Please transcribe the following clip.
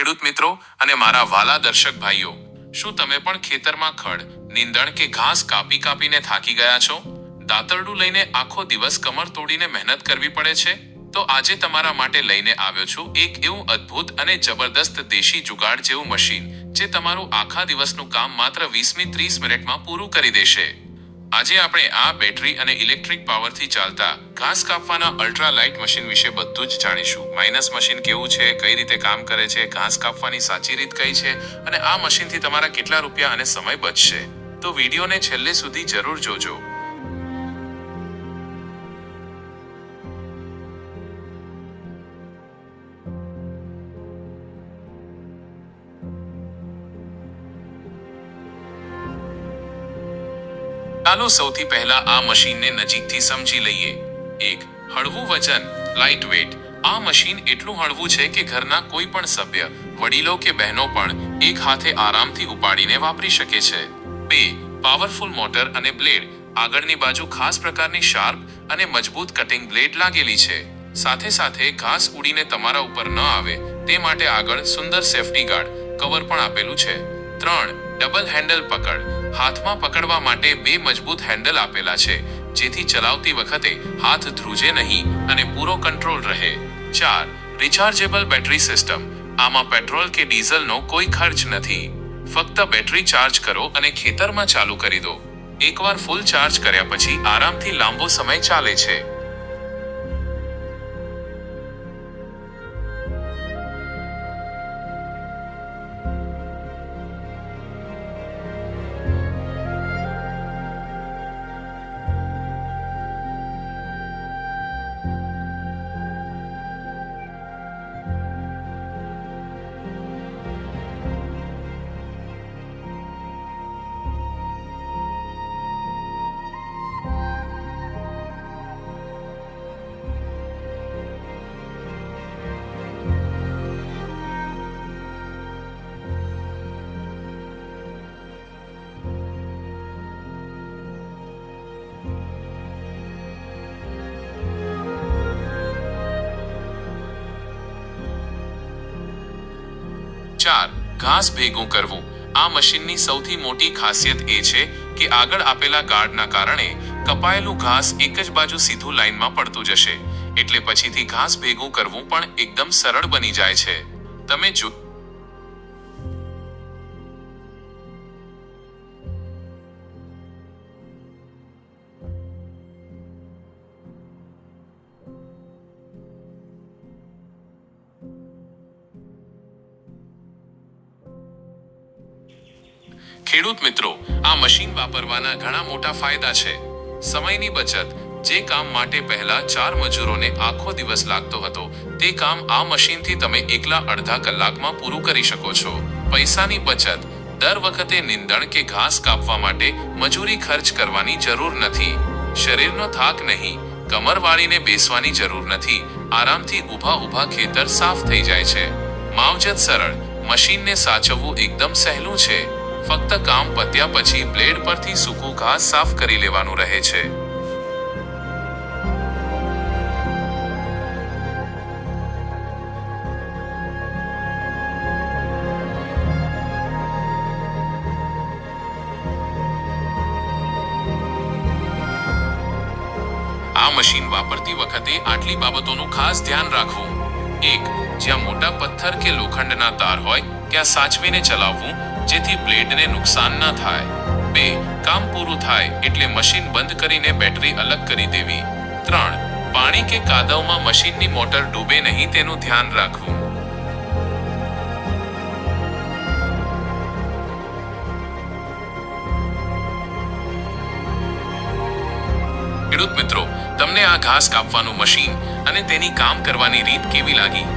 ખેડૂત મિત્રો અને મારા વાલા દર્શક ભાઈઓ, શું તમે પણ ખેતરમાં ખડ, નીંદણ કે ઘાસ કાપીને થાકી ગયા છો? દાતરડું લઈને આખો દિવસ કમર તોડીને મહેનત કરવી પડે છે? તો આજે તમારા માટે લઈને આવ્યો છું એક એવું અદ્ભુત અને જબરદસ્ત દેશી જુગાડ જેવું મશીન જે તમારું આખા દિવસનું કામ માત્ર 20 થી 30 મિનિટમાં પૂરું કરી દેશે. આજે આપણે આ બેટરી અને ઇલેક્ટ્રિક પાવરથી ચાલતા ઘાસ કાપવાના અલ્ટ્રા લાઇટ મશીન વિશે બધું જ જાણીશું. માઇનસ મશીન કેવું છે, કઈ રીતે કામ કરે છે, ઘાસ કાપવાની સાચી રીત કઈ છે અને આ મશીનથી તમારા કેટલા રૂપિયા અને સમય બચશે. તો વિડીયોને છેલ્લે સુધી જરૂર જોજો. ચાલો સૌથી પહેલા આ મશીનને નજીકથી સમજી લઈએ. 1. હળવું વજન, લાઇટ વેટ. આ મશીન એટલું હળવું છે કે ઘરના કોઈ પણ સભ્ય, વડીલો કે બહેનો પણ એક હાથે આરામથી ઉપાડીને વાપરી શકે છે. 2. પાવરફુલ મોટર અને બ્લેડ. આગળની બાજુ ખાસ પ્રકારની શાર્પ અને મજબૂત કટિંગ બ્લેડ લાગેલી છે. સાથે સાથે ઘાસ ઉડીને તમારા ઉપર ન આવે તે માટે આગળ સુંદર સેફટી ગાર્ડ કવર પણ આપેલું છે. 3. ડબલ હેન્ડલ પકડ. હાથમાં પકડવા માટે 2 મજબૂત હેન્ડલ આપેલા છે જેથી ચલાવતી વખતે હાથ ધ્રુજે નહીં અને પૂરો કંટ્રોલ રહે. 4. Rechargeable battery system. આમાં પેટ્રોલ કે ડીઝલનો કોઈ ખર્ચ નથી. ફક્ત બેટરી ચાર્જ કરો અને ખેતરમાં ચાલુ કરી દો. એકવાર ફૂલ ચાર્જ કર્યા પછી આરામથી લાંબો સમય ચાલે છે. ઘાસ ભેગું કરવું. આ મશીનની સૌથી મોટી ખાસિયત એ છે કે આગળ આપેલા ગાર્ડના કારણે કપાયેલું ઘાસ એક જ બાજુ સીધું લાઈનમાં પડતું જશે, એટલે પછીથી ઘાસ ભેગું કરવું પણ એકદમ સરળ બની જાય છે. તમે જો ખેડૂત મિત્રો, આ મશીન વાપરવાના ઘણા મોટા ફાયદા છે. સમયની બચત. જે કામ માટે પહેલા 4 મજૂરોને આખો દિવસ લાગતો હતો તે કામ આ મશીનથી તમે એકલા અડધા કલાકમાં પૂરું કરી શકો છો. પૈસાની બચત. દર વખતે નીંદણ કે ઘાસ કાપવા માટે મજૂરી ખર્ચ કરવાની જરૂર નથી. શરીરનો થાક નહીં, કમર વાળીને બેસવાની જરૂર નથી. આરામથી ઊભા ખેતર સાફ થઈ જાય છે. માવજત સરળ. મશીનને સાચવવું એકદમ સહેલું છે. ફક્ત કામ પત્યા પછી બ્લેડ પરથી સૂકું ઘાસ સાફ કરી લેવાનું રહે છે. આ મશીન વાપરતી વખતે આટલી બાબતોનું ખાસ ધ્યાન રાખવું. 1. જ્યાં મોટા પથ્થર કે લોખંડના તાર હોય ત્યાં સાચવીને ચલાવવું જેથી બ્લેડને નુકસાન ન થાય. 2. કામ પૂરું થાય એટલે મશીન બંધ કરીને બેટરી અલગ કરી દેવી. 3. પાણી કે કાદવમાં મશીનની મોટર ડૂબે નહીં તેનું ધ્યાન રાખવું. ખેડૂત મિત્રો, તમને આ ઘાસ કાપવાનું મશીન અને તેની કામ કરવાની રીત કેવી લાગી?